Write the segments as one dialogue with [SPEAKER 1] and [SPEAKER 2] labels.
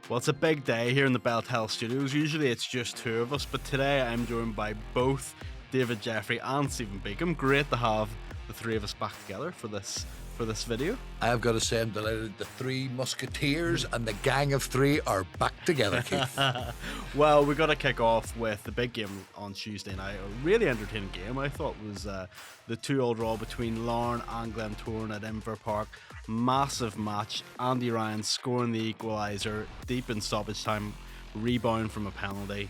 [SPEAKER 1] Well, it's a big day here in the BelTel studios. Usually it's just two of us, but today I'm joined by both David Jeffrey and Stephen Beacom. Great to have the three of us back together for this video.
[SPEAKER 2] I've got to say I'm delighted the three musketeers and the gang of three are back together, Keith.
[SPEAKER 1] Well, we've got to kick off with the big game on Tuesday night. A really entertaining game, I thought, was the 2-2 draw between Larne and Glentoran at Inver Park. Massive match. Andy Ryan scoring the equaliser deep in stoppage time, rebound from a penalty.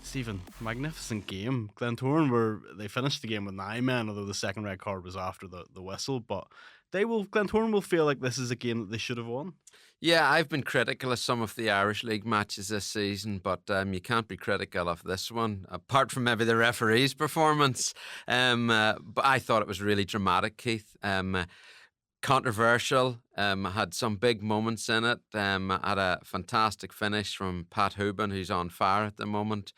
[SPEAKER 1] Stephen, magnificent game. Glentoran they finished the game with 9 men, although the second red card was after the whistle, but Glentoran will feel like this is a game that they should have won.
[SPEAKER 3] Yeah, I've been critical of some of the Irish League matches this season, but you can't be critical of this one, apart from maybe the referee's performance. But I thought it was really dramatic, Keith. Controversial, had some big moments in it, had a fantastic finish from Pat Hooban, who's on fire at the moment,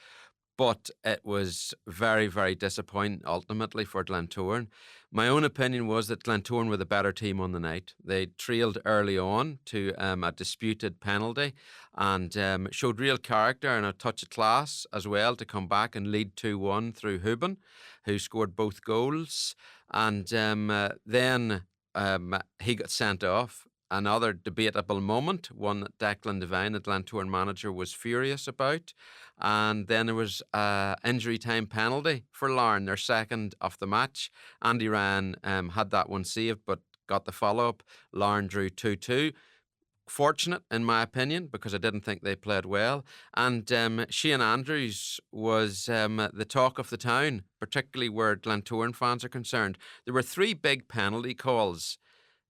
[SPEAKER 3] but it was very, very disappointing ultimately for Glentoran. My own opinion was that Glentoran were the better team on the night. They trailed early on to a disputed penalty and showed real character and a touch of class as well to come back and lead 2-1 through Hooban, who scored both goals. And then he got sent off. Another debatable moment, one that Declan Devine, the Glentoran manager, was furious about. And then there was an injury time penalty for Larne, their second of the match. Andy Ryan had that one saved, but got the follow-up. Larne drew 2-2. Fortunate, in my opinion, because I didn't think they played well. And Shane Andrews was the talk of the town, particularly where Glentoran fans are concerned. There were 3 big penalty calls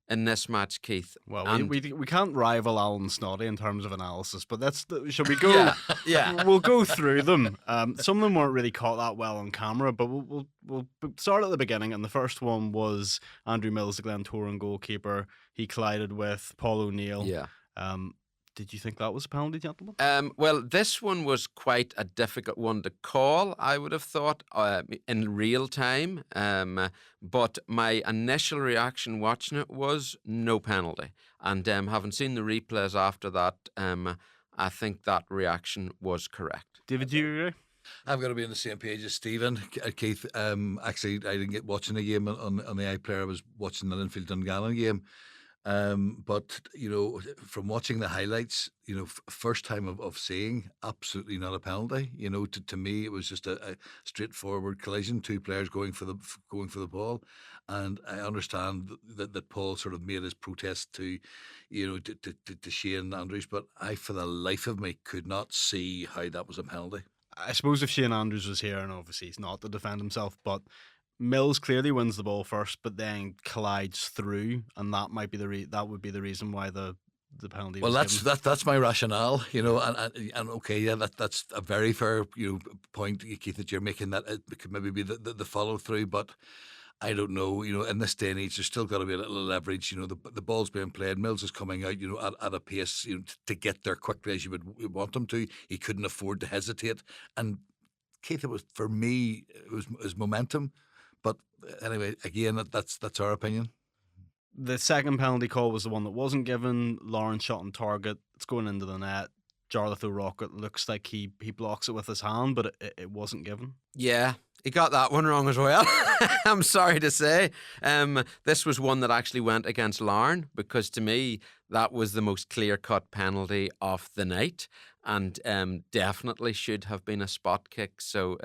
[SPEAKER 3] in this match, Keith.
[SPEAKER 1] Well, we can't rival Alan Snoddy in terms of analysis, but shall we go?
[SPEAKER 3] Yeah.
[SPEAKER 1] We'll go through them. Some of them weren't really caught that well on camera, but we'll start at the beginning. And the first one was Andrew Mills, the Glentoran goalkeeper. He collided with Paul O'Neill.
[SPEAKER 3] Yeah.
[SPEAKER 1] Did you think that was a penalty, gentlemen?
[SPEAKER 3] Well, this one was quite a difficult one to call, I would have thought, in real time. But my initial reaction watching it was no penalty. And having seen the replays after that, I think that reaction was correct.
[SPEAKER 1] David, do you agree?
[SPEAKER 2] I'm going to be on the same page as Stephen. Keith, actually, I didn't get watching the game on the iPlayer. I was watching the Linfield Dungannon game. But from watching the highlights, first time of seeing absolutely not a penalty. To me it was just a straightforward collision, 2 players going for the ball, and I understand that Paul sort of made his protest to Shane Andrews, but I, for the life of me, could not see how that was a penalty.
[SPEAKER 1] I suppose if Shane Andrews was here, and obviously he's not to defend himself, but Mills clearly wins the ball first, but then collides through, and that might be that would be the reason why the penalty.
[SPEAKER 2] Well, that's my rationale, and okay, yeah, that's a very fair point, Keith, that you're making. That it could maybe be the follow through, but I don't know. In this day and age, there's still got to be a little leverage. The ball's being played. Mills is coming out, at a pace, to get there quickly as you would want him to. He couldn't afford to hesitate, and Keith, for me, it was momentum. But anyway, again, that's our opinion.
[SPEAKER 1] The second penalty call was the one that wasn't given. Larne shot on target. It's going into the net. Jarlath O'Rourke looks like he blocks it with his hand, but it wasn't given.
[SPEAKER 3] Yeah, he got that one wrong as well. I'm sorry to say. This was one that actually went against Larne, because to me, that was the most clear-cut penalty of the night, and definitely should have been a spot kick. So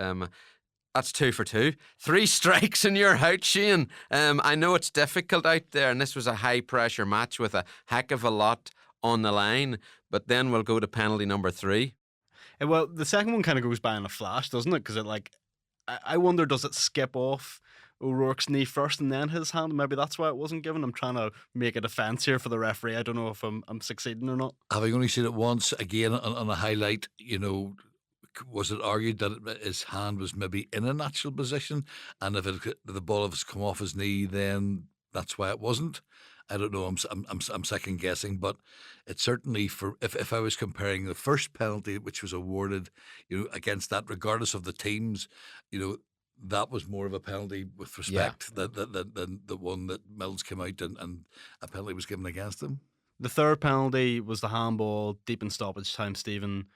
[SPEAKER 3] that's 2 for 2. 3 strikes and you're out, Shane. I know it's difficult out there, and this was a high-pressure match with a heck of a lot on the line, but then we'll go to penalty number 3.
[SPEAKER 1] Well, the second one kind of goes by in a flash, doesn't it? Because I wonder, does it skip off O'Rourke's knee first and then his hand? Maybe that's why it wasn't given. I'm trying to make a defence here for the referee. I don't know if I'm succeeding or not. Having
[SPEAKER 2] only seen it once, again on a highlight, was it argued that his hand was maybe in a natural position, and if the ball has come off his knee, then that's why it wasn't? I don't know. I'm second guessing, but it's certainly, for if I was comparing the first penalty which was awarded, against that, regardless of the teams, that was more of a penalty with respect than the one that Mills came out and a penalty was given against him.
[SPEAKER 1] The third penalty was the handball deep in stoppage time, Stephen.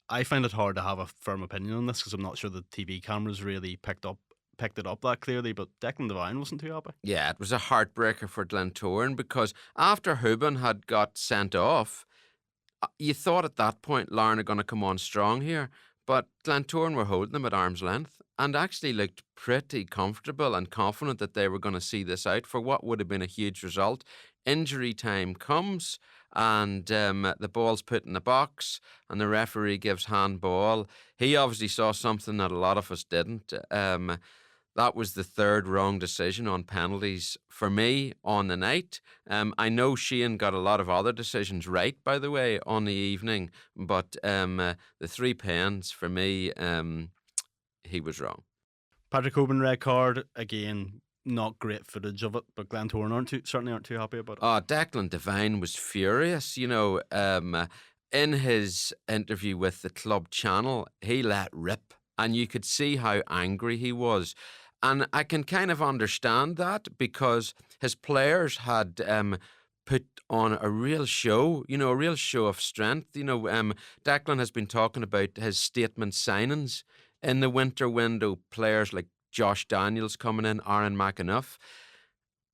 [SPEAKER 1] I find it hard to have a firm opinion on this because I'm not sure the TV cameras really picked it up that clearly, but Declan Devine wasn't too happy.
[SPEAKER 3] Yeah, it was a heartbreaker for Glentoran because after Houben had got sent off, you thought at that point Larne are going to come on strong here, but Glentoran were holding them at arm's length and actually looked pretty comfortable and confident that they were going to see this out for what would have been a huge result. Injury time comes and the ball's put in the box and the referee gives handball. He obviously saw something that a lot of us didn't. That was the third wrong decision on penalties for me on the night. I know Sheehan got a lot of other decisions right, by the way, on the evening, but the 3 pens for me, he was wrong.
[SPEAKER 1] Patrick Hoban red card, again, not great footage of it, but Glentoran certainly aren't too happy about it.
[SPEAKER 3] Declan Devine was furious, in his interview with the club channel, he let rip, and you could see how angry he was. And I can kind of understand that because his players had put on a real show, a real show of strength. Declan has been talking about his statement signings in the winter window, players like Josh Daniels coming in, Aaron McAnuff.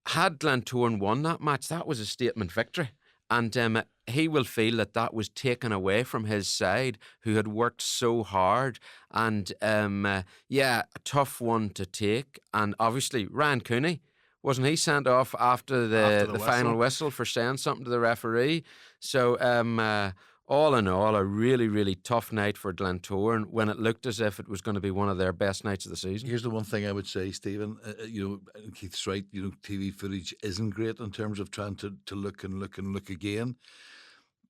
[SPEAKER 3] Had Glentoran won that match, that was a statement victory. And he will feel that was taken away from his side, who had worked so hard. And, a tough one to take. And obviously, Ryan Cooney, wasn't he sent off after the final whistle for saying something to the referee? So, all in all, a really, really tough night for Glentoran when it looked as if it was going to be one of their best nights of the season.
[SPEAKER 2] Here's the one thing I would say, Stephen. Keith's right. TV footage isn't great in terms of trying to look and look and look again.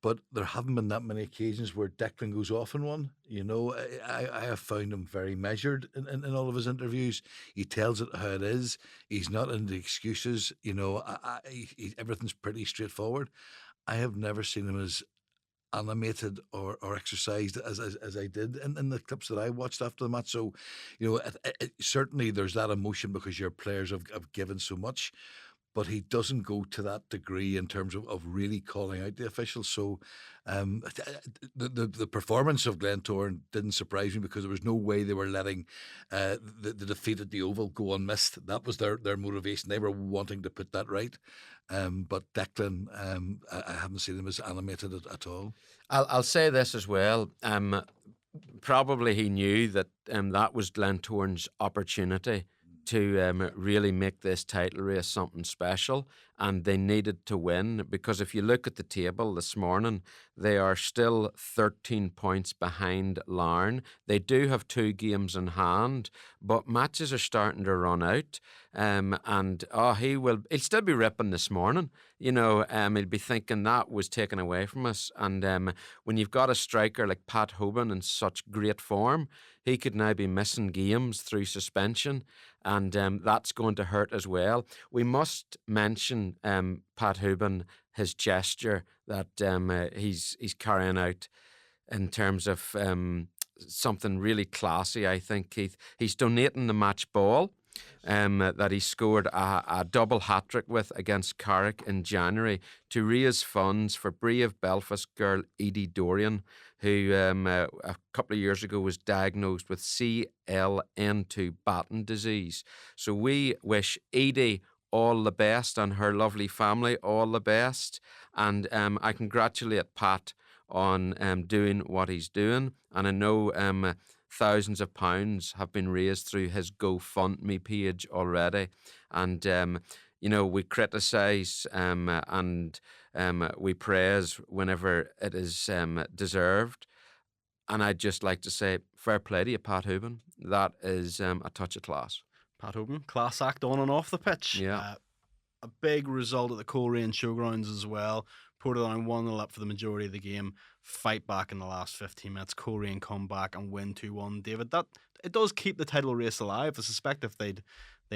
[SPEAKER 2] But there haven't been that many occasions where Declan goes off in one. I have found him very measured in all of his interviews. He tells it how it is. He's not into excuses. Everything's pretty straightforward. I have never seen him as animated or exercised as I did in the clips that I watched after the match. So, certainly there's that emotion because your players have given so much, but he doesn't go to that degree in terms of really calling out the officials. So the performance of Glentoran didn't surprise me because there was no way they were letting the defeat at the Oval go unmissed. That was their motivation. They were wanting to put that right. But Declan, I haven't seen him as animated at all.
[SPEAKER 3] I'll say this as well. Probably he knew that that was Glentoran's opportunity to really make this title race something special, and they needed to win because if you look at the table this morning, they are still 13 points behind Larne. They do have 2 games in hand, but matches are starting to run out. He'll still be ripping this morning. He'll be thinking that was taken away from us. And when you've got a striker like Pat Hoban in such great form, he could now be missing games through suspension, and that's going to hurt as well. We must mention Pat Hoban, his gesture that he's carrying out in terms of something really classy, I think, Keith. He's donating the match ball that he scored a double hat-trick with against Carrick in January to raise funds for brave Belfast girl Edie Dorian, who a couple of years ago was diagnosed with CLN2 Batten disease. So we wish Edie all the best and her lovely family all the best. And I congratulate Pat on doing what he's doing. And I know thousands of pounds have been raised through his GoFundMe page already. And, we criticise and we praise whenever it is deserved. And I'd just like to say, fair play to you, Pat Hoban. That is a touch of class.
[SPEAKER 1] Pat Hoban, class act on and off the pitch.
[SPEAKER 3] Yeah.
[SPEAKER 1] A big result at the Coleraine Showgrounds as well. Portadown 1-0 up for the majority of the game. Fight back in the last 15 minutes. Coleraine come back and win 2-1. David, that it does keep the title race alive. I suspect if they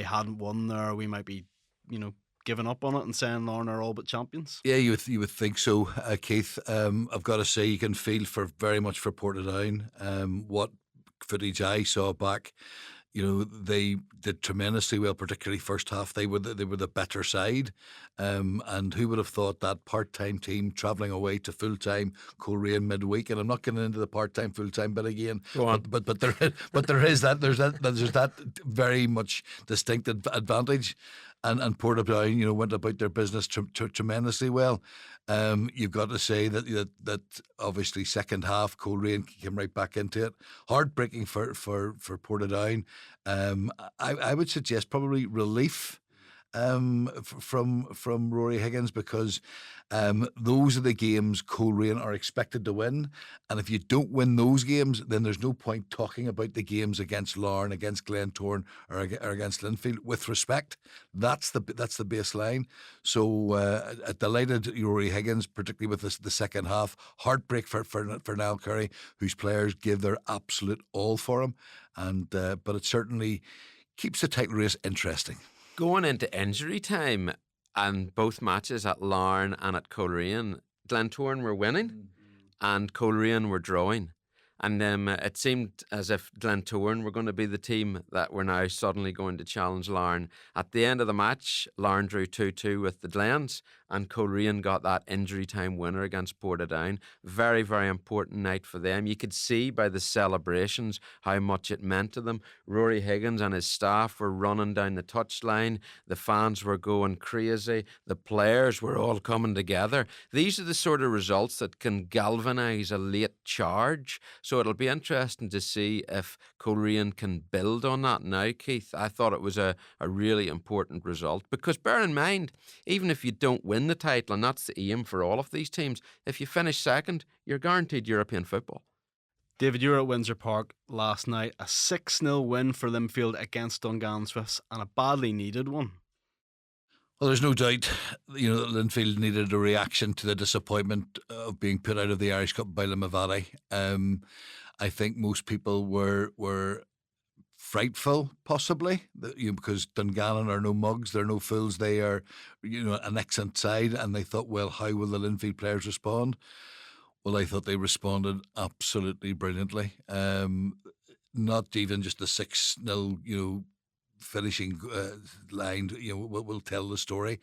[SPEAKER 1] hadn't won there, we might be, giving up on it and saying Larne are all but champions.
[SPEAKER 2] Yeah, you would think so, Keith. I've got to say, you can feel very much for Portadown. What footage I saw back, they did tremendously well, particularly first half. They were the better side, and who would have thought that part-time team travelling away to full-time Coleraine midweek? And I'm not getting into the part-time full-time bit again.
[SPEAKER 3] Go on.
[SPEAKER 2] But there is there's that very much distinct advantage. And Portadown, went about their business tremendously well. You've got to say that obviously second half Coleraine came right back into it. Heartbreaking for Portadown. I would suggest probably relief from Rory Higgins, because those are the games Coleraine are expected to win, and if you don't win those games, then there's no point talking about the games against Larne, against Glentoran, or against Linfield. With respect, that's the baseline. So delighted Rory Higgins, particularly with the second half. Heartbreak for Niall Curry, whose players give their absolute all for him, and but it certainly keeps the title race interesting.
[SPEAKER 3] Going into injury time, and both matches at Larne and at Coleraine, Glentoran were winning and Coleraine were drawing. And it seemed as if Glentoran were going to be the team that were now suddenly going to challenge Larne. At the end of the match, Larne drew 2-2 with the Glens, and Coleraine got that injury time winner against Portadown. Very, very important night for them. You could see by the celebrations how much it meant to them. Rory Higgins and his staff were running down the touchline. The fans were going crazy. The players were all coming together. These are the sort of results that can galvanise a late charge. So it'll be interesting to see if Coleraine can build on that now, Keith. I thought it was a really important result, because bear in mind, even if you don't win the title, and that's the aim for all of these teams, if you finish second, you're guaranteed European football.
[SPEAKER 1] David, you were at Windsor Park last night. A 6-0 win for Linfield against Dungannon Swifts, and a badly needed one.
[SPEAKER 2] Well, there's no doubt, that Linfield needed a reaction to the disappointment of being put out of the Irish Cup by Limavady. I think most people were frightful, possibly, because Dungannon are no mugs, they're no fools. They are, an excellent side, and they thought, well, how will the Linfield players respond? Well, I thought they responded absolutely brilliantly. Not even just the 6-0, finishing line, will tell the story.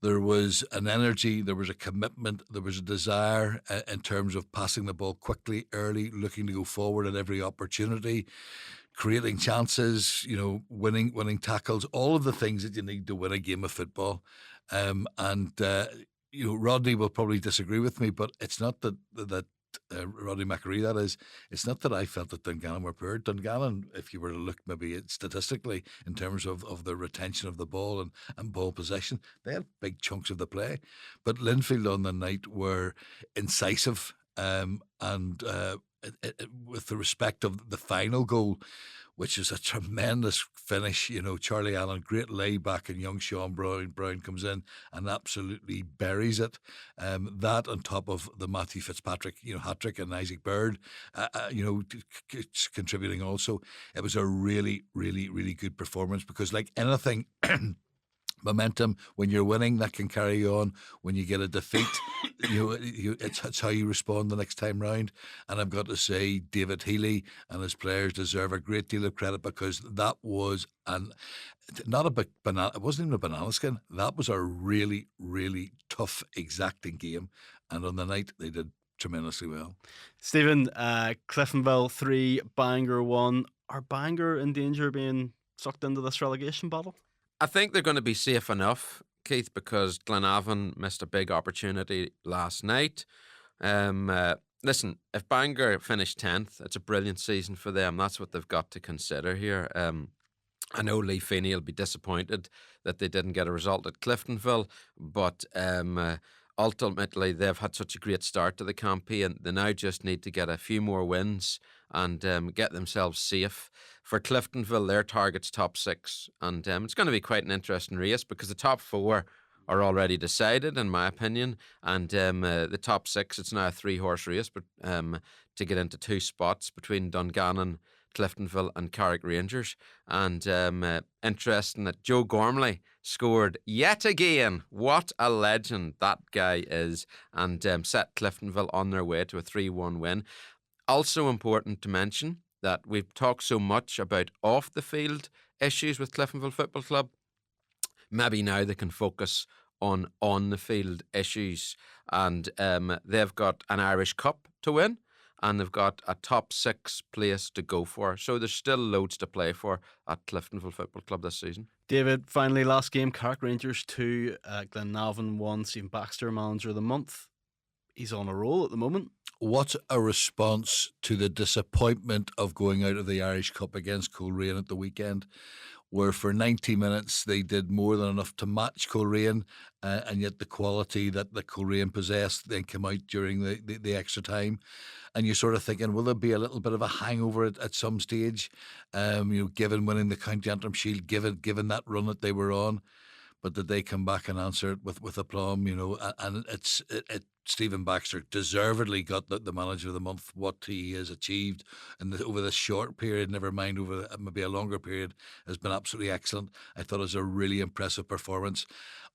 [SPEAKER 2] There was an energy, there was a commitment, there was a desire in terms of passing the ball quickly, early, looking to go forward at every opportunity, creating chances, winning tackles, all of the things that you need to win a game of football. Rodney will probably disagree with me, but it's not that Rodney McAree, that is, it's not that I felt that Dungannon were poor. Dungannon, if you were to look maybe statistically in terms of the retention of the ball and ball possession, they had big chunks of the play. But Linfield on the night were incisive, with the respect of the final goal, which is a tremendous finish. Charlie Allen, great layback, and young Sean Brown comes in and absolutely buries it. That on top of the Matthew Fitzpatrick, hat-trick, and Isaac Bird, contributing also. It was a really, really, really good performance, because like anything, momentum, when you're winning, that can carry on. When you get a defeat, it's how you respond the next time round. And I've got to say, David Healy and his players deserve a great deal of credit, because that was not a big banana. It wasn't even a banana skin. That was a really, really tough, exacting game. And on the night, they did tremendously well.
[SPEAKER 1] Stephen, Cliftonville 3, Bangor 1. Are Bangor in danger of being sucked into this relegation battle?
[SPEAKER 3] I think they're going to be safe enough, Keith, because Glenavon missed a big opportunity last night. Listen, if Bangor finished 10th, it's a brilliant season for them. That's what they've got to consider here. I know Lee Feeney will be disappointed that they didn't get a result at Cliftonville, but ultimately they've had such a great start to the campaign. They now just need to get a few more wins and get themselves safe. For Cliftonville, their target's top 6, and it's going to be quite an interesting race, because the top 4 are already decided, in my opinion, and the top 6, it's now a 3-horse race, but to get into 2 spots between Dungannon, Cliftonville and Carrick Rangers. And interesting that Joe Gormley scored yet again. What a legend that guy is, and set Cliftonville on their way to a 3-1 win. Also important to mention that we've talked so much about off the field issues with Cliftonville Football Club. Maybe now they can focus on the field issues, and they've got an Irish Cup to win, and they've got a top 6 place to go for. So there's still loads to play for at Cliftonville Football Club this season.
[SPEAKER 1] David, finally, last game, Carrick Rangers 2, Glenavon 1, Stephen Baxter, manager of the month. He's on a roll at the moment.
[SPEAKER 2] What a response to the disappointment of going out of the Irish Cup against Coleraine at the weekend, where for 90 minutes they did more than enough to match Coleraine, and yet the quality that the Coleraine possessed then came out during the extra time. And you're sort of thinking, will there be a little bit of a hangover at some stage, given winning the County Antrim Shield, given that run that they were on? But did they come back and answer it with aplomb, and Stephen Baxter deservedly got the manager of the month. What he has achieved over this short period, never mind over maybe a longer period, has been absolutely excellent. I thought it was a really impressive performance.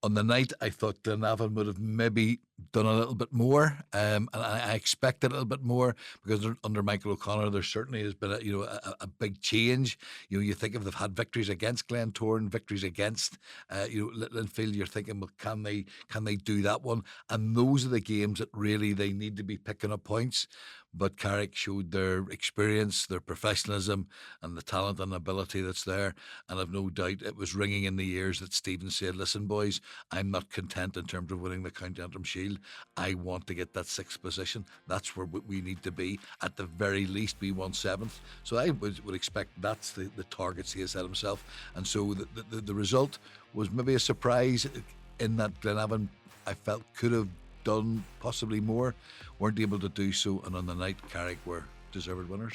[SPEAKER 2] On the night, I thought Glenavon would have maybe done a little bit more, and I expected a little bit more, because under Michael O'Connor there certainly has been a big change. You think if they've had victories against Glentoran, victories against Linfield, you're thinking, well, can they do that one? And those are the games that really they need to be picking up points. But Carrick showed their experience, their professionalism, and the talent and ability that's there. And I've no doubt it was ringing in the ears that Stephen said, listen, boys, I'm not content in terms of winning the County Antrim Shield. I want to get that 6th position. That's where we need to be. At the very least, we want 7th. So I would expect that's the targets he has set himself. And so the result was maybe a surprise, in that Glenavon, I felt, could have done possibly more, weren't able to do so, and on the night Carrick were deserved winners.